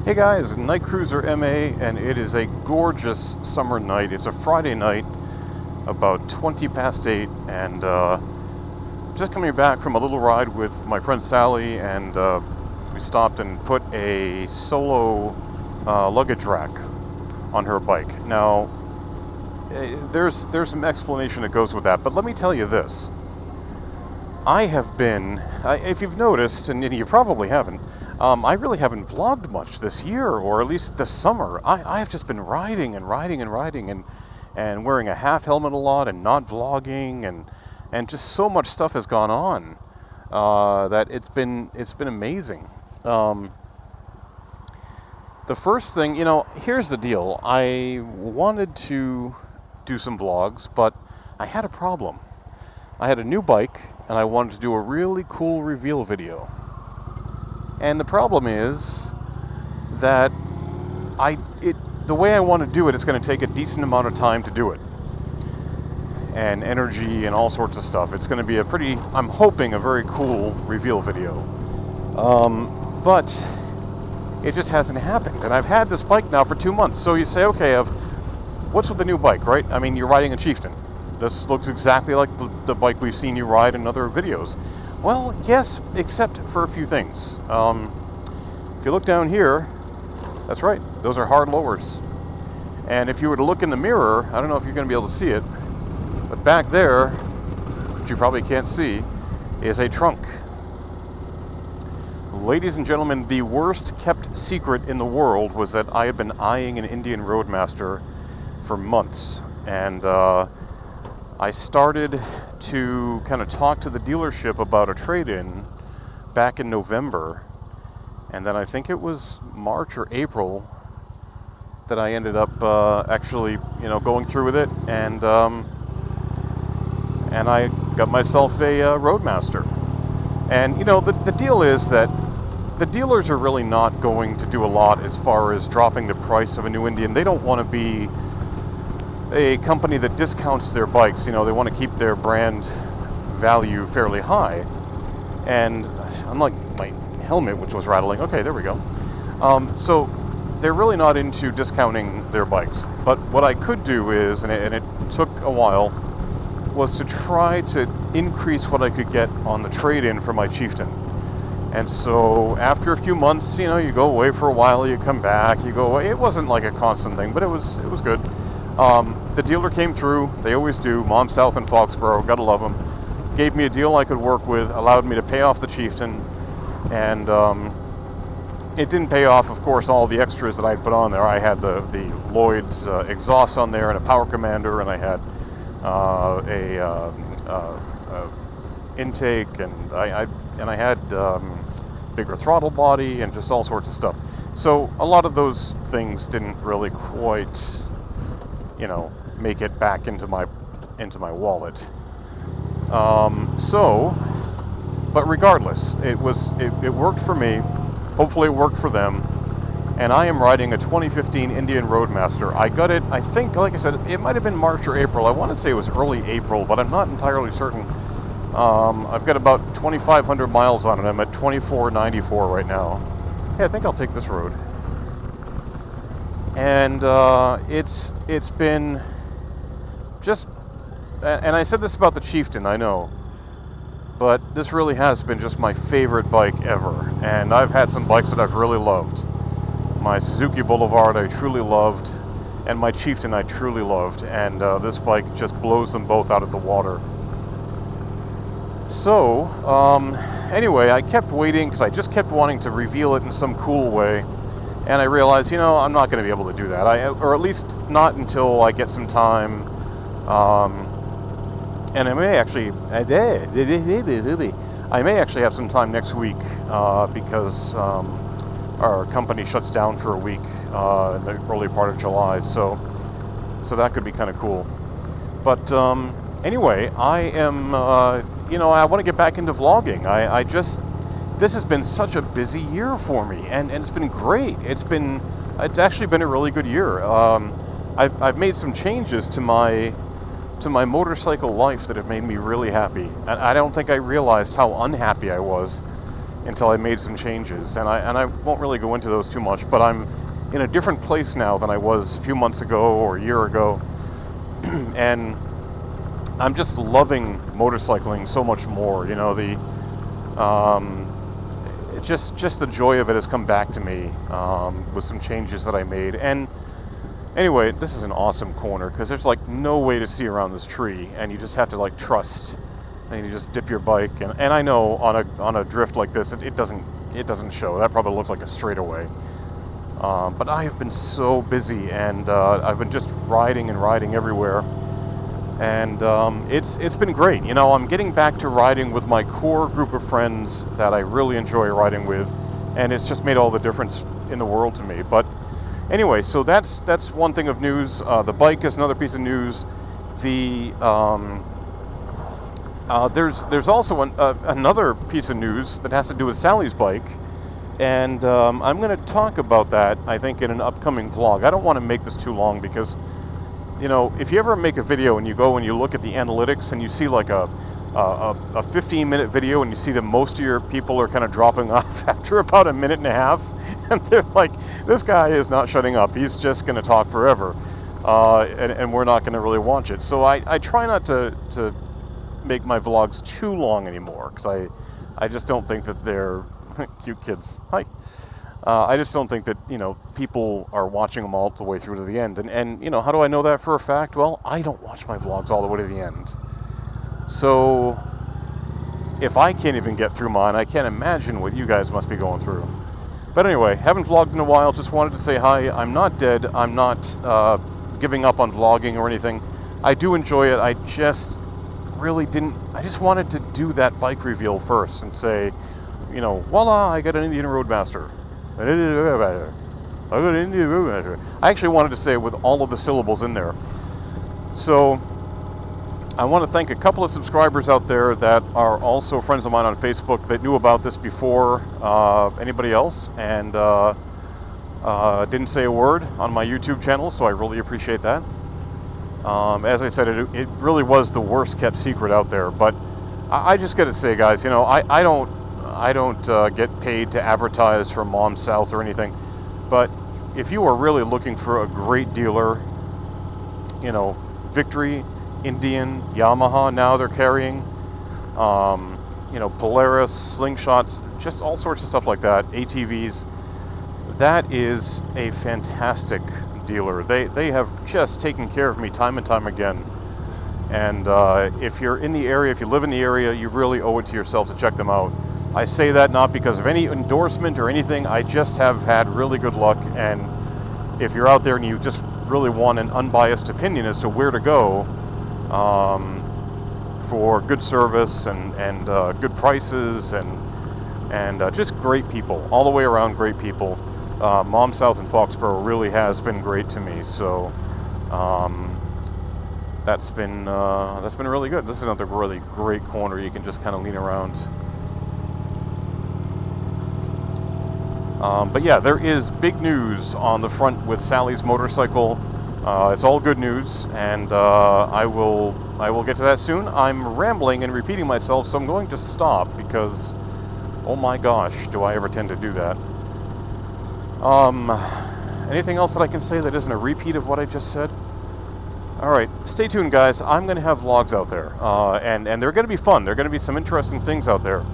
Hey guys, Night Cruiser MA, and it is a gorgeous summer night. It's a Friday night, about 20 past 8, and just coming back from a little ride with my friend Sally, and we stopped and put a solo luggage rack on her bike. Now, there's some explanation that goes with that, but let me tell you this. I have been, if you've noticed, and you probably haven't, I really haven't vlogged much this year, or at least this summer. I have just been riding and wearing a half helmet a lot and not vlogging, and just so much stuff has gone on that it's been amazing. The first thing, here's the deal. I wanted to do some vlogs, but I had a problem. I had a new bike, and I wanted to do a really cool reveal video. And the problem is that the way I want to do it is going to take a decent amount of time to do it. And energy and all sorts of stuff. It's going to be I'm hoping, a very cool reveal video. But it just hasn't happened. And I've had this bike now for 2 months. So you say, okay, what's with the new bike, right? I mean, you're riding a Chieftain. This looks exactly like the bike we've seen you ride in other videos. Well, yes, except for a few things. If you look down here, that's right, those are hard lowers. And if you were to look in the mirror, I don't know if you're going to be able to see it, but back there, which you probably can't see, is a trunk. Ladies and gentlemen, the worst kept secret in the world was that I had been eyeing an Indian Roadmaster for months. And I started to kind of talk to the dealership about a trade-in back in November, and then I think it was March or April that I ended up actually, going through with it, and I got myself a Roadmaster. And the deal is that the dealers are really not going to do a lot as far as dropping the price of a new Indian. They don't want to be a company that discounts their bikes. They want to keep their brand value fairly high. And unlike my helmet, which was rattling, okay, there we go. So they're really not into discounting their bikes. But what I could do is, and it took a while, was to try to increase what I could get on the trade-in for my Chieftain. And so after a few months, you go away for a while, you come back, you go away. It wasn't like a constant thing, but it was good. The dealer came through, they always do, Mom South in Foxborough, gotta love them. Gave me a deal I could work with, allowed me to pay off the Chieftain, and it didn't pay off, of course, all the extras that I'd put on there. I had the Lloyd's exhaust on there, and a power commander, and I had a intake, and I had bigger throttle body, and just all sorts of stuff. So a lot of those things didn't really quite make it back into my wallet. But regardless, it worked for me. Hopefully it worked for them. And I am riding a 2015 Indian Roadmaster. I got it, I think, like I said, it might have been March or April. I want to say it was early April, but I'm not entirely certain. I've got about 2,500 miles on it. I'm at 2494 right now. Hey, I think I'll take this road. And it's been just, and I said this about the Chieftain, I know, but this really has been just my favorite bike ever. And I've had some bikes that I've really loved. My Suzuki Boulevard I truly loved, and my Chieftain I truly loved, and this bike just blows them both out of the water. So, anyway, I kept waiting because I just kept wanting to reveal it in some cool way. And I realized, I'm not going to be able to do that. Or at least not until I get some time. And I may actually have some time next week because our company shuts down for a week in the early part of July. So that could be kind of cool. But anyway, I am, I want to get back into vlogging. This has been such a busy year for me, and it's been great. It's actually been a really good year. I've made some changes to my motorcycle life that have made me really happy. And I don't think I realized how unhappy I was until I made some changes. And I won't really go into those too much, but I'm in a different place now than I was a few months ago or a year ago. And I'm just loving motorcycling so much more. You know, just the joy of it has come back to me with some changes that I made. And anyway, this is an awesome corner because there's like no way to see around this tree, and you just have to like trust, and you just dip your bike. And I know on a drift like this, it doesn't show. That probably looks like a straightaway. But I have been so busy, and I've been just riding everywhere. And it's been great. You know, I'm getting back to riding with my core group of friends that I really enjoy riding with, and it's just made all the difference in the world to me. But anyway, so that's one thing of news. The bike is another piece of news. There's also another piece of news that has to do with Sally's bike, and I'm going to talk about that, I think, in an upcoming vlog. I don't want to make this too long because, you know, if you ever make a video and you go and you look at the analytics and you see like a 15-minute video and you see that most of your people are kind of dropping off after about a minute and a half, and they're like, this guy is not shutting up. He's just going to talk forever, and we're not going to really watch it. So I try not to make my vlogs too long anymore because I just don't think that they're cute kids. Hi. I just don't think that, you know, people are watching them all the way through to the end. And you know, how do I know that for a fact? Well, I don't watch my vlogs all the way to the end. So if I can't even get through mine, I can't imagine what you guys must be going through. But anyway, haven't vlogged in a while. Just wanted to say hi. I'm not dead. I'm not giving up on vlogging or anything. I do enjoy it. I just really didn't. I just wanted to do that bike reveal first and say, you know, voila, I got an Indian Roadmaster. I actually wanted to say it with all of the syllables in there. So I want to thank a couple of subscribers out there that are also friends of mine on Facebook that knew about this before anybody else, and didn't say a word on my YouTube channel, so I really appreciate that. As I said, it really was the worst kept secret out there, but I just got to say, guys, you know, I don't get paid to advertise for Mom South or anything, but if you are really looking for a great dealer, you know, Victory, Indian, Yamaha now they're carrying, you know, Polaris, Slingshots, just all sorts of stuff like that, ATVs, that is a fantastic dealer. They have just taken care of me time and time again. And if you're in the area, if you live in the area, you really owe it to yourself to check them out. I say that not because of any endorsement or anything. I just have had really good luck, and if you're out there and you just really want an unbiased opinion as to where to go for good service and good prices and just great people, all the way around great people, Mom South in Foxborough really has been great to me. So that's been really good. This is another really great corner. You can just kind of lean around. But yeah, there is big news on the front with Sally's motorcycle. It's all good news, and I will get to that soon. I'm rambling and repeating myself, so I'm going to stop because, oh my gosh, do I ever tend to do that. Anything else that I can say that isn't a repeat of what I just said? All right, stay tuned, guys. I'm going to have vlogs out there, and they're going to be fun. There are going to be some interesting things out there.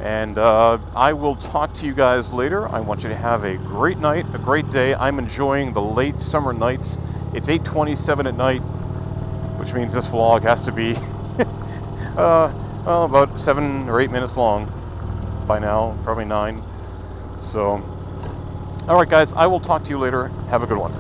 And I will talk to you guys later. I want you to have a great night, a great day. I'm enjoying the late summer nights. It's 8:27 at night, which means this vlog has to be well, about 7 or 8 minutes long by now, probably 9. So, all right, guys, I will talk to you later. Have a good one.